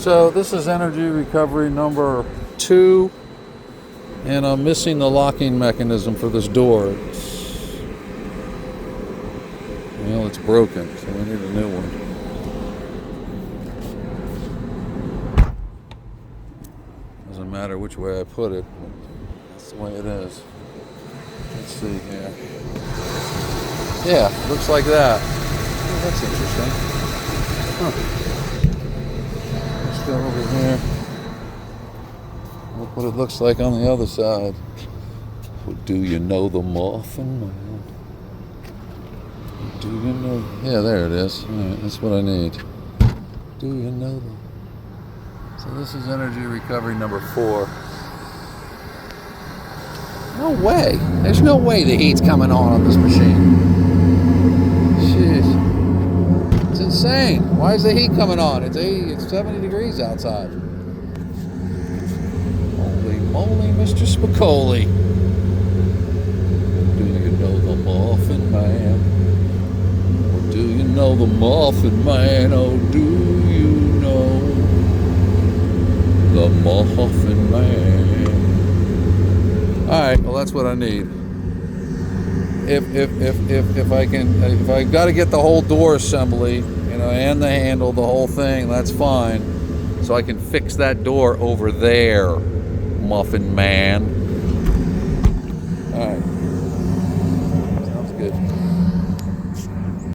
So this is energy recovery number 2, and I'm missing the locking mechanism for this door. It's broken, so we need a new one. Doesn't matter which way I put it, but that's the way it is. Let's see here. Yeah, looks like that. Oh, that's interesting. Huh. Let's go over here. Look what it looks like on the other side. Well, do you know the Morphin Man? Do you know? Yeah, there it is. All right, that's what I need. Do you know them? So this is energy recovery number 4. No way. There's no way the heat's coming on this machine. Jeez. It's insane. Why is the heat coming on? It's 70 degrees outside. Holy moly, Mr. Spicoli. Do you know the Morphin Man? Do you know the Morphin Man? Oh, do you know the Morphin Man? Alright, well that's what I need. If I got to get the whole door assembly, and the handle, the whole thing, that's fine. So I can fix that door over there, Muffin Man. Alright.